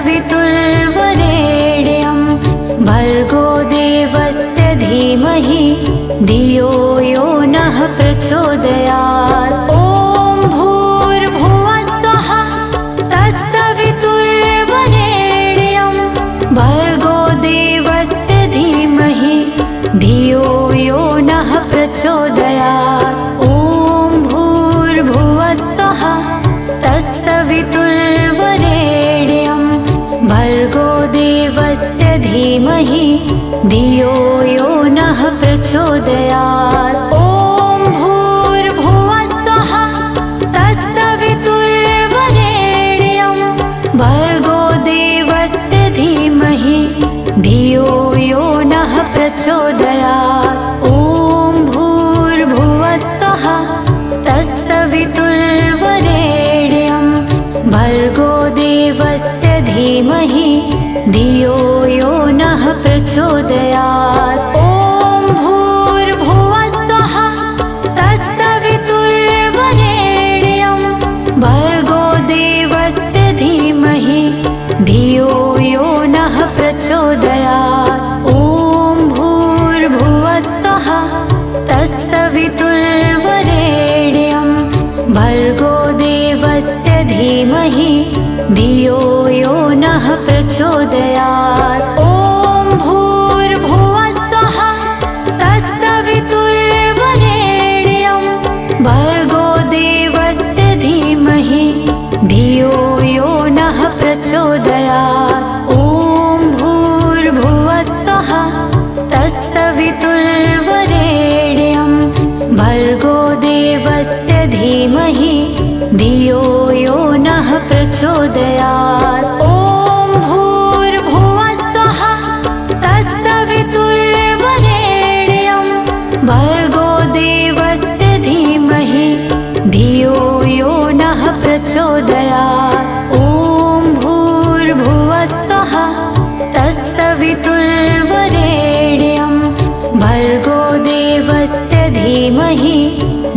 तत्सवितुर्वरेण्यं भर्गो देवस्य धीमहि धियो यो नः प्रचोदयात्। ॐ भूर्भुवः स्वः तत्सवितुर्वरेण्यं भर्गो देवस्य धीमहि धियो यो नः प्रचोदयात्। ॐ भूर्भुवः स्वः तत्सवितुर्वरेण्यं भर्गो देवस्य धीमहि धियो यो नः प्रचोदयात्। ॐ भूर्भुवः स्वः तत्सवितुर्वरेण्यं भर्गो देवस्य धीमहि धियो यो नः प्रचोदयात्। ॐ भूर्भुवः स्वः तत्सवितुर्वरेण्यं भर्गो देवस्य धीमहि धियो यो नः प्रचोदयात्। ॐ भूर्भुवः स्वः तत्सवितुर्वरेण्यं भर्गो देवस्य धीमहि धियो यो नः प्रचोदयात्। ॐ भूर्भुवः स्वः तत्सवितुर्वरेण्यं भर्गो देवस्य धीमहि धियो यो नः प्रचोदयात्। ॐ भूर्भुवः स्वः तत्सवितुर्वरेण्यं भर्गो देवस्य धीमहि धियो यो नः प्रचोदयात्। ॐ भूर्भुवः स्वः तत्सवितुर्वरेण्यं भर्गो देवस्य धीमहि धियो यो नः प्रचोदयात्। ॐ भूर्भुवः स्वः तत्सवितुर्वरेण्यं भर्गो देवस्य धीमहि धियो यो नः प्रचोदयात्। ॐ भूर्भुवः स्वः तत्सवितुर्वरेण्यं भर्गो देवस्य धीमहि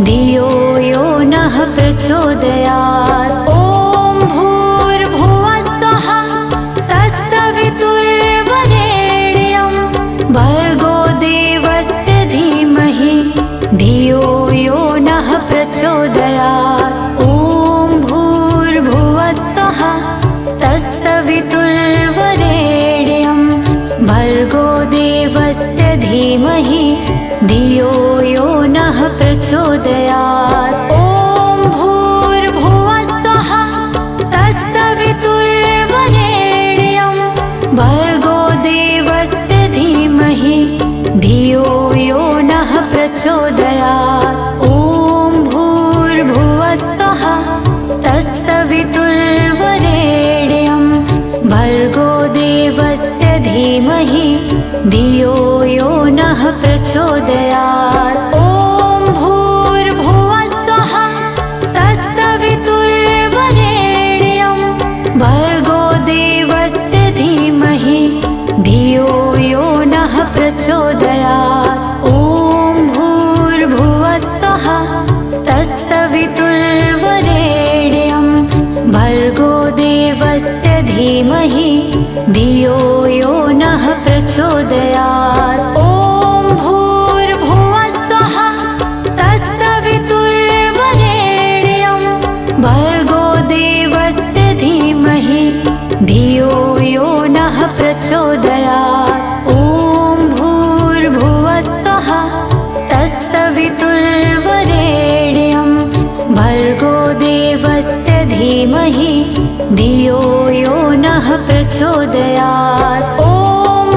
धियो यो नः प्रचोदयात्। ॐ भूर्भुवः स्वः तत्सवितुर्वरेण्यं भर्गो देवस्य धीमहि धियो यो नः प्रचोदयात्। ॐ भूर्भुवः स्वः तत्सवितुर्वरेण्यं भर्गो देवस्य धीमहि धियो यो नः प्रचोदयात्। ॐ भूर्भुवः स्वः तत्सवितुर्वरेण्यं भर्गो देवस्य धीमहि धियो यो नः प्रचोदयात्। ॐ भूर्भुवः स्वः तत्सवितुर्वरेण्यं भर्गो देवस्य धीमहि धियो यो नः प्रचोदयात्। ॐ भूर्भुवः स्वः तत्सवितुर्वरेण्यं भर्गो देवस्य धीमहि धियो यो नः प्रचोदयात्। ॐ भूर्भुवः स्वः तत्सवितुर्वरेण्यं भर्गो देवस्य धीमहि धियो यो नः प्रचोदयात्। ॐ भूर्भुवः स्वः तत्सवितुर्वरेण्यं भर्गो देवस्य धीमहि धियो यो नः प्रचोदयात्। ॐ भूर्भुवः स्वः तत्सवितुर्वरेण्यं भर्गो देवस्य धीमहि धियो यो नः प्रचोदयात्। ॐ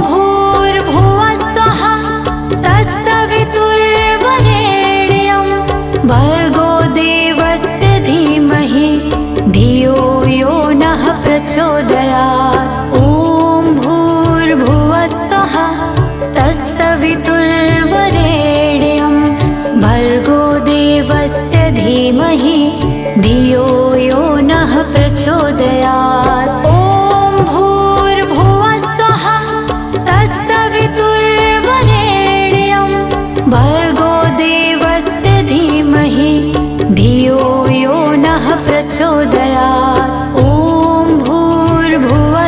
भूर्भुवः स्वः तत्सवितुर्वरेण्यं भर्गो देवस्य धीमहि धियो यो नः प्रचोदयात्। ॐ भूर्भुवः स्वः तत्सवितुर्वरेण्यं भर्गो देवस्य धीमहि धियो यो नः प्रचोदयात्। ॐ भूर्भुवः स्वः तत्सवितुर्वरेण्यं भर्गो देवस्य धीमहि धियो यो नः प्रचोदयात्। ॐ भूर्भुवः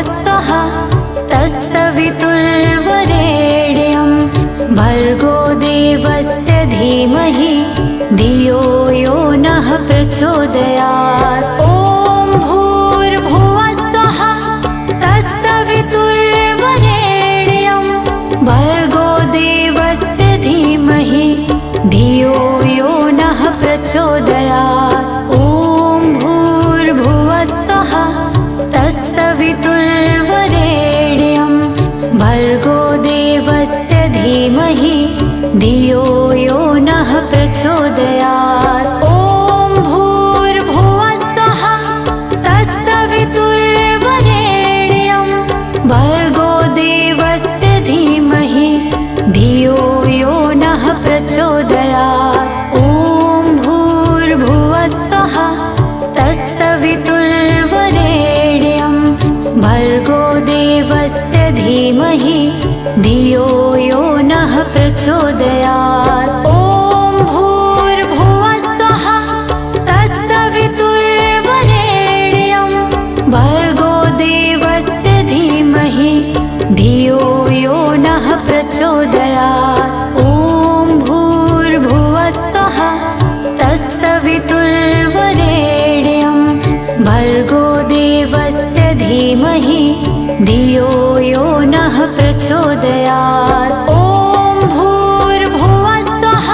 धीमहि धियो यो नः प्रचोदयात्। ॐ भूर्भुवः स्वः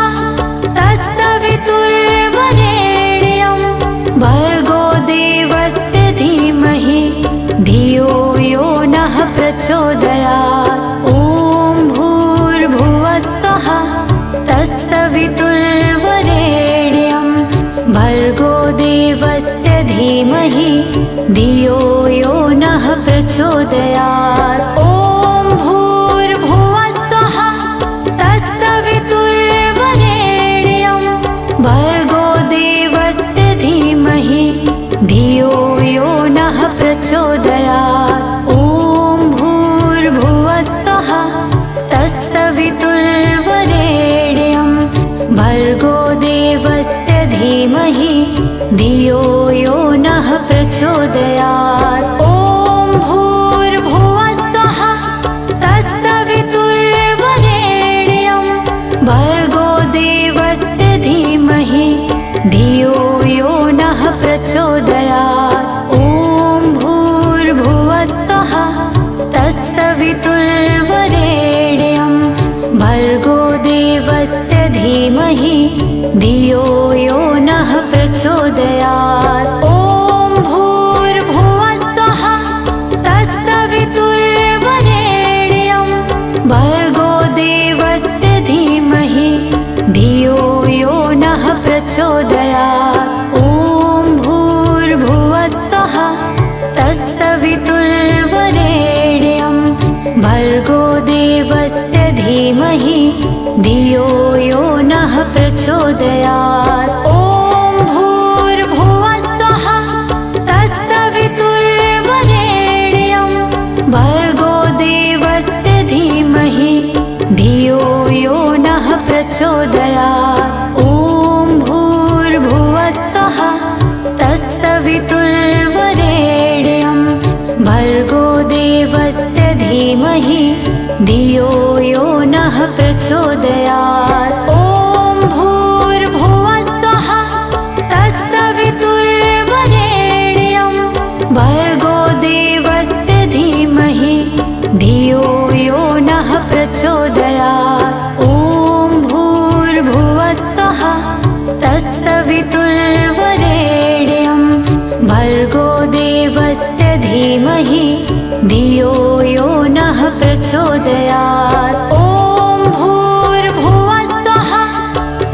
तत्सवितुर्वरेण्यं भर्गो देवस्य धीमहि धियो यो नः प्रचोदयात्। ॐ भूर्भुवः स्वः तत्सवितुर्वरेण्यं भर्गो देवस्य धीमहि धियो यो नः प्रचोदयात्। ॐ भूर्भुवः स्वः तत्सवितुर्वरेण्यं भर्गो देवस्य धीमहि धियो यो नः प्रचोदयात्। ॐ भूर्भुवः स्वः तत्सवितुर्वरेण्यं भर्गो देवस्य धीमहि धियो यो नः प्रचोदयात्। ॐ भूर्भुवः स्वः तत्सवितुर्वरेण्यं भर्गो देवस्य धीमहि धियो यो नः प्रचोदयात्। ॐ भूर्भुवः स्वः तत्सवितुर्वरेण्यं भर्गो देवस्य धीमहि धियो यो नः प्रचोदयात्। ॐ भूर्भुवः स्वः तत्सवितुर्वरेण्यं भर्गो देवस्य धीमहि धियो यो नः प्रचोदयात्। ॐ भूर्भुवः स्वः तत्सवितुर्वरेण्यं भर्गो देवस्य धीमहि धियो यो नः प्रचोदयात्। ॐ भूर्भुवः स्वः तत्सवितुर्वरेण्यं भर्गो देवस्य धीमहि धियो यो नः प्रचोदयात्। ॐ भूर्भुवः स्वः तत्सवितुर्वरेण्यं भर्गो देवस्य धीमहि धियो यो नः प्रचोदयात्। ॐ भूर्भुवः स्वः तत्सवितुर्वरेण्यं भर्गो देवस्य धीमहि धियो यो नः प्रचोदयात्। ॐ भूर्भुवः स्वः तत्सवितुर्वरेण्यं भर्गो देवस्य धीमहि धियो यो नः प्रचोदयात्। ॐ भूर्भुवः स्वः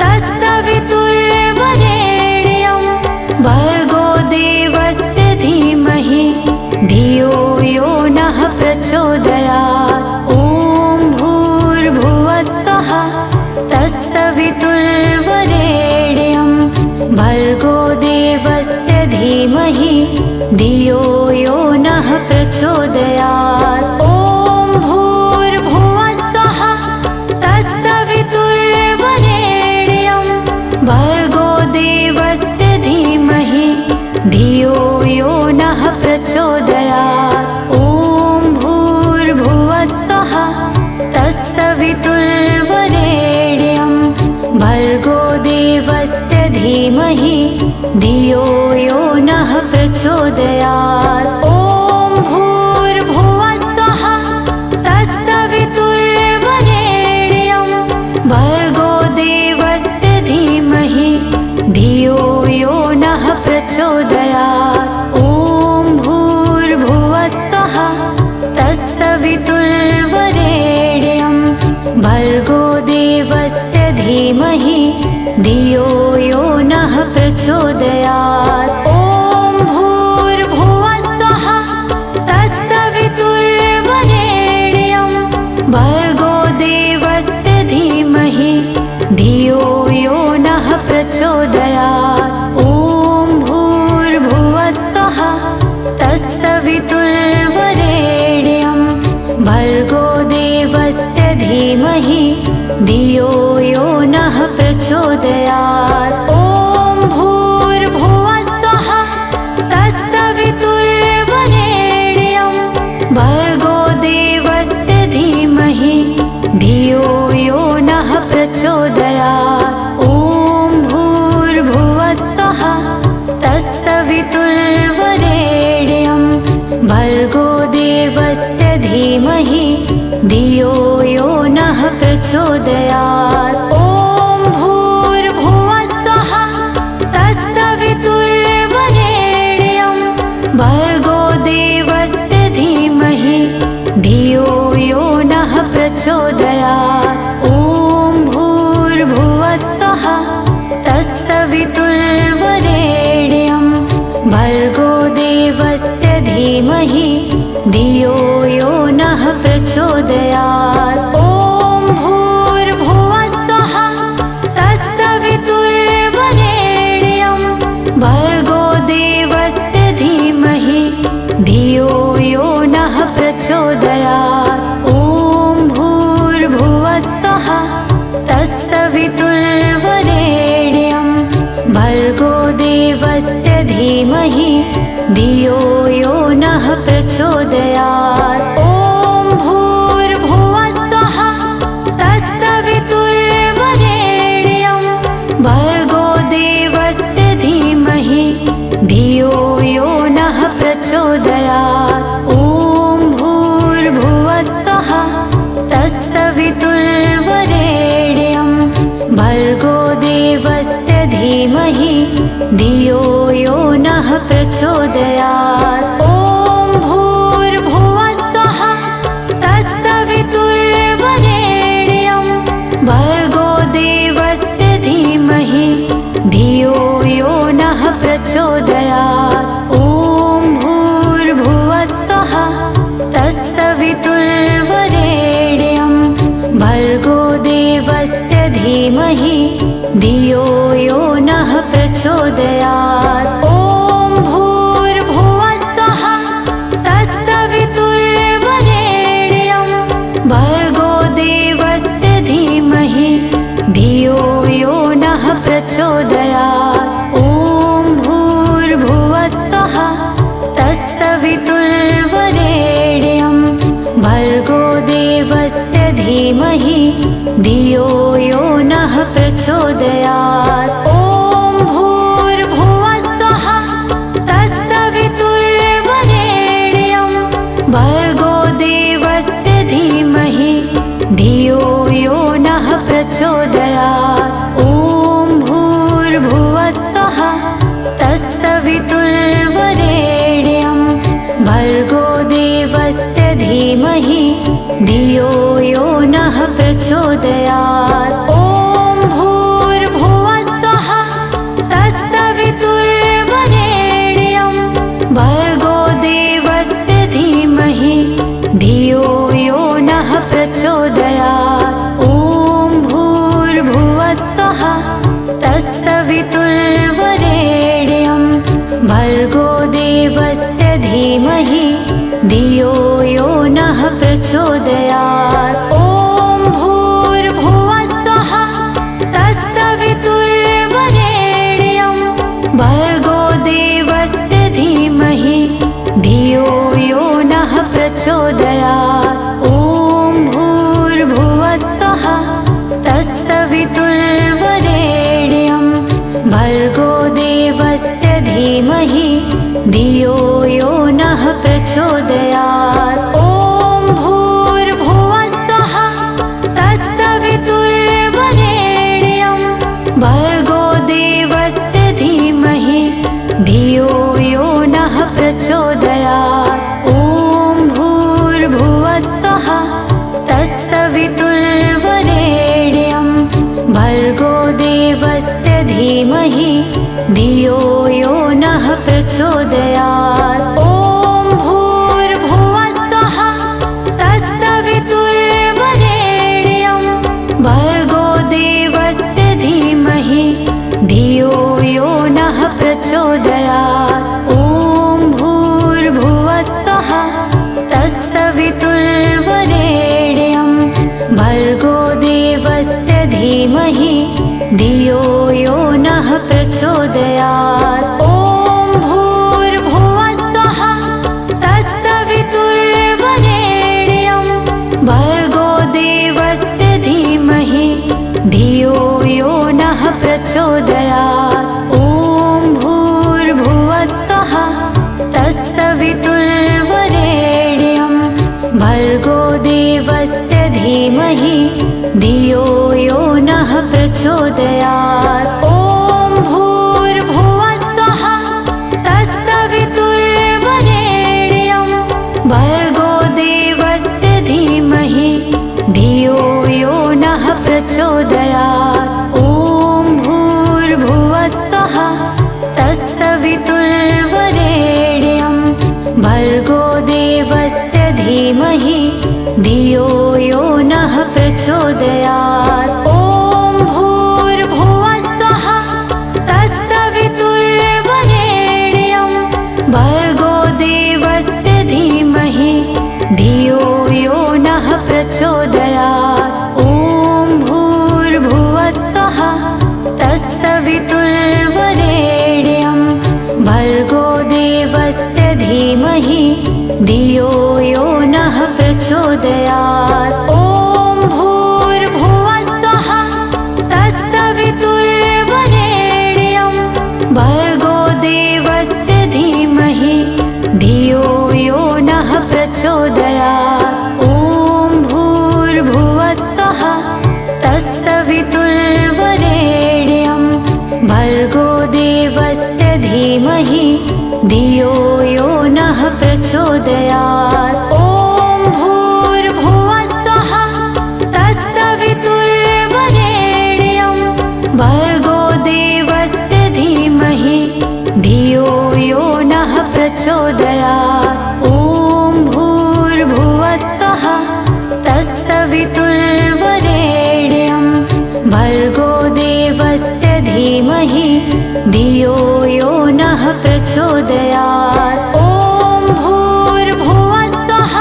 तत्सवितुर्वरेण्यं भर्गो देवस्य धीमहि धियो यो नः प्रचोदयात्। ॐ भूर्भुवः स्वः तत्सवितुर्वरेण्यं भर्गो देवस्य धीमहि धियो यो नः प्रचोदयात्। ॐ भूर्भुवः स्वः तत्सवितुर्वरेण्यं भर्गो देवस्य धीमहि धियो यो नः प्रचोदयात्। ॐ भूर्भुवः स्वः तत्सवितुर्वरेण्यं भर्गो देवस्य धीमहि धियो यो नः प्रचोदयात्। ॐ भूर्भुवः स्वः तत्सवितुर्वरेण्यं भर्गो देवस्य धीमहि धियो यो नः प्रचोदयात्। ॐ भूर्भुवः स्वः तत्सवितुर्वरेण्यं भर्गो देवस्य धीमहि धियो यो नः प्रचोदयात्। ॐ भूर्भुवः स्वः तत्सवितुर्वरेण्यं भर्गो देवस्य धीमहि धियो यो नः प्रचोदयात्। ॐ भूर्भुवः स्वः तत्सवितुर्वरेण्यं भर्गो देवस्य धीमहि धियो यो नः प्रचोदयात्। ॐ भूर्भुवः स्वः तत्सवितुर्वरेण्यं भर्गो देवस्य धीमहि धियो यो नः प्रचोदयात्। ॐ भूर्भुवः स्वः तत्सवितुर्वरेण्यं भर्गो धीमहि धियो यो नः प्रचोदयात्। ॐ भूर्भुवः स्वः तत्सवितुर्वरेण्यं भर्गो देवस्य धीमहि धियो यो नः प्रचोदयात्। ॐ भूर्भुवः स्वः तत्सवितुर्वरेण्यं भर्गो देवस्य धीमहि धियो यो नः प्रचोदयात्। ॐ भूर्भुवः स्वः तत्सवितुर्वरेण्यं भर्गो देवस्य धीमहि धियो यो नः प्रचोदयात्। ॐ भूर्भुवः स्वः तत्सवितुर्वरेण्यं भर्गो देवस्य धीमहि धियो यो नः प्रचोदयात्। ॐ भूर्भुवः स्वः तत्सवितुर्वरेण्यं भर्गो देवस्य धीमहि धियो यो नः प्रचोदयात्। ॐ भूर्भुवः स्वः तत्सवितुर्वरेण्यं भर्गो देवस्य धीमहि धियो यो नः प्रचोदयात्। ॐ भूर्भुवः स्वः तत्सवितुर्वरेण्यं भर्गो देवस्य धीमहि धियो यो नः प्रचोदयात्। ॐ भूर्भुवः स्वः तत्सवितुर्वरेण्यं भर्गो देवस्य धीमहि धियो यो नः प्रचोदयात्। ॐ भूर्भुवः स्वः तत्सवितुर्वरेण्यं भर्गो देवस्य धीमहि धियो यो नः प्रचोदयात्। ॐ भूर्भुवः स्वः तत्सवितुर्वरेण्यं भर्गो देवस्य धीमहि धियो यो नः प्रचोदयात्। ॐ भूर्भुवः स्वः तत्सवितुर्वरेण्यं भर्गो देवस्य धीमहि धियो यो नः प्रचोदयात्। ॐ भूर्भुवः स्वः तत्सवितुर्वरेण्यं भर्गो देवस्य धीमहि धियो यो नः प्रचोदयात्। ॐ भूर्भुवः स्वः तत्सवितुर्वरेण्यं भर्गो देवस्य धीमहि धियो यो नः प्रचोदयात्। ॐ भूर्भुवः स्वः तत्सवितुर्वरेण्यं भर्गो देवस्य धीमहि धियो यो नः प्रचोदयात्। ॐ भूर्भुवः स्वः तत्सवितुर्वरेण्यं भर्गो देवस्य धीमहि धियो यो नः प्रचोदयात्। ॐ भूर्भुवः स्वः तत्सवितुर्वरेण्यं भर्गो देवस्य धीमहि धियो यो नः प्रचोदयात्। ॐ भूर्भुवः स्वः तत्सवितुर्वरेण्यं भर्गो देवस्य धीमहि धियो यो नः प्रचोदयात्। ॐ भूर्भुवः स्वः तत्सवितुर्वरेण्यं भर्गो देवस्य धीमहि धियो यो नः प्रचोदयात्। ॐ भूर्भुवः स्वः तत्सवितुर्वरेण्यं भर्गो देवस्य धीमहि धियो यो नः प्रचोदयात्। ॐ भूर्भुवः स्वः तत्सवितुर्वरेण्यं भर्गो देवस्य धीमहि धियो यो नः प्रचोदयात्। ॐ भूर्भुवः स्वः तत्सवितुर्वरेण्यं भर्गो देवस्य धीमहि धियो यो नः प्रचोदयात्। ॐ भूर्भुवः स्वः तत्सवितुर्वरेण्यं धीमहि धियो यो नः प्रचोदयात्। ॐ भूर्भुवः स्वः तत्सवितुर्वरेण्यं भर्गो देवस्य धीमहि धियो यो नः प्रचोदयात्। ॐ भूर्भुवः स्वः तत्सवितुर्वरेण्यं भर्गो देवस्य धीमहि धियो यो नः प्रचोदयात्। ॐ भूर्भुवः स्वः तत्सवितुर्वरेण्यं भर्गो देवस्य धीमहि धियो यो नः प्रचोदयात्। ॐ भूर्भुवः स्वः तत्सवितुर्वरेण्यं भर्गो देवस्य धीमहि धियो यो नः प्रचोदयात्। ॐ भूर्भुवः स्वः तत्सवितुर्वरेण्यं भर्गो देवस्य धीमहि धियो यो नः प्रचोदयात्। ॐ भूर्भुवः स्वः तत्सवितुर्वरेण्यं भर्गो देवस्य धीमहि धियो यो नः प्रचोदयात्। ॐ भूर्भुवः स्वः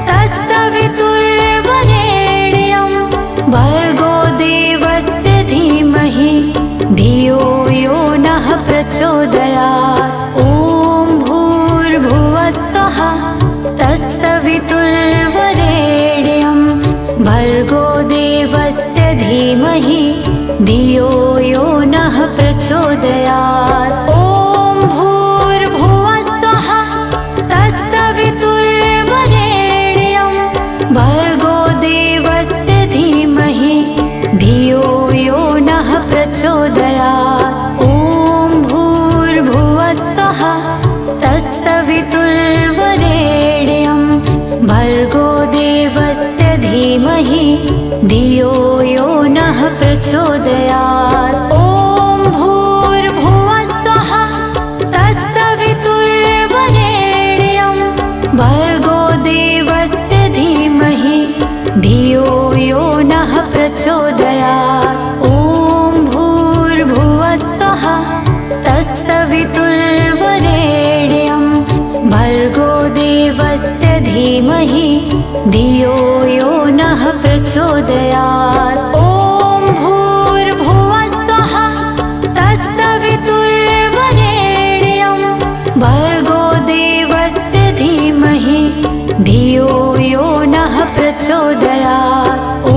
तत्सवितुर्वरेण्यं भर्गो देवस्य धीमहि धियो यो नः प्रचोदयात्। ॐ भूर्भुवः स्वः तत्सवितुर्वरेण्यं भर्गो देवस्य धीमहि धियो यो नः प्रचोदयात्। ॐ भूर्भुवः स्वः तत्सवितुर्वरेण्यं भर्गो देवस्य धीमहि धियो यो नः प्रचोदयात्। ॐ भूर्भुवः स्वः तत्सवितुर्वरेण्यं भर्गो देवस्य धीमहि धियो यो नः प्रचोदयात्। ॐ भूर्भुवः स्वः तत्सवितुर्वरेण्यं भर्गो देवस्य धीमहि धियो यो नः प्रचोदयात्। ॐ भूर्भुवः स्वः तत्सवितुर्वरेण्यं भर्गो देवस्य धीमहि धियो यो नः प्रचोदयात्। ॐ भूर्भुवः स्वः तत्सवितुर्वरेण्यं भर्गो देवस्य धीमहि धियो यो नः प्रचोदयात्। ॐ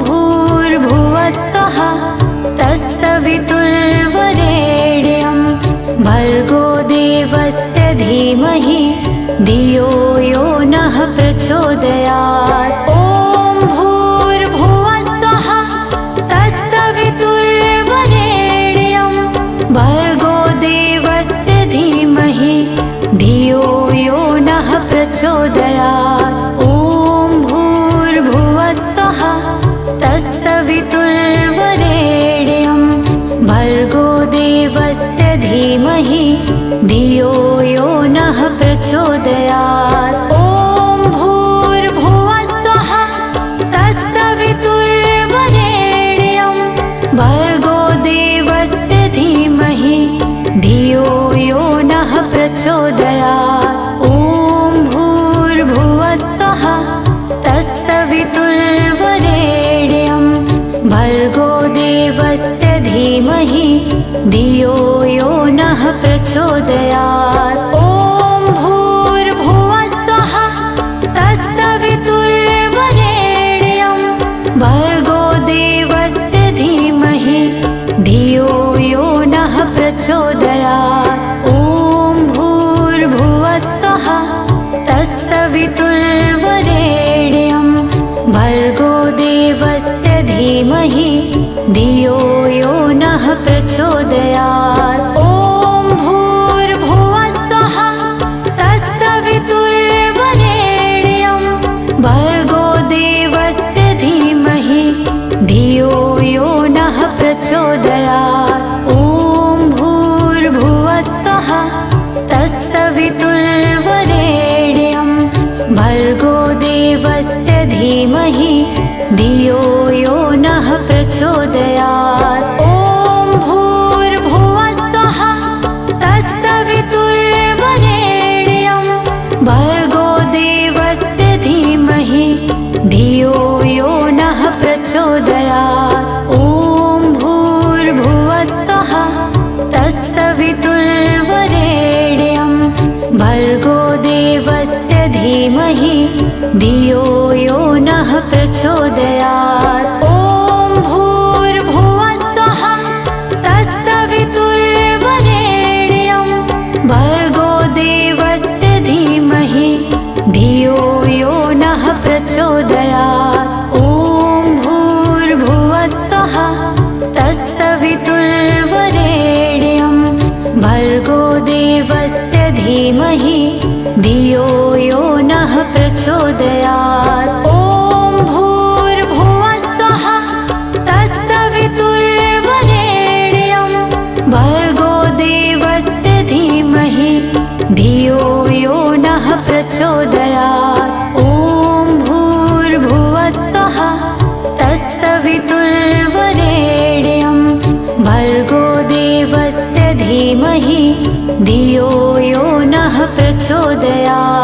भूर्भुवः स्वः तत्सवितुर्वरेण्यं भर्गो देवस्य धीमहि धियो यो नः प्रचोदयात्। ॐ भूर्भुवः स्वः तत्सवितुर्वरेण्यं भर्गो देवस्य धीमहि धियो यो नः प्रचोदयात्। ॐ भूर्भुवः स्वः तत्सवितुर्वरेण्यं भर्गो देवस्य धीमहि धियो यो नः प्रचोदयात्। ॐ भूर्भुवः स्वः तत्सवितुर्वरेण्यं भर्गो देवस्य धीमहि धियो यो नः प्रचोदयात्। ॐ भूर्भुवः स्वः तत्सवितुर्वरेण्यं भर्गो देवस्य धीमहि धियो यो नः प्रचोदयात्। ॐ भूर्भुवः भर्गो देवस्य धीमहि धियो यो नः प्रचोदयात्। ॐ भूर्भुवः स्वः तत्सवितुर्वरेण्यं भर्गो देवस्य धीमहि धियो यो नः प्रचोदयात्। ॐ भूर्भुवः स्वः तत्सवितुर्वरेण्यं भर्गो देवस्य धीमहि धियो यो नः प्रचोदयात्। ॐ भूर्भुवः स्वः तत्सवितुर्वरेण्यं भर्गो देवस्य धीमहि धियो यो नः प्रचोदयात्। ॐ भूर्भुवः स्वः तत्सवितुर्वरेण्यं भर्गो देवस्य धीमहि धियो यो नः प्रचोदयात्। ॐ भूर्भुवः स्वः तत्सवितुर्वरेण्यं भर्गो देवस्य धीमहि धियो यो नः प्रचोदयात्।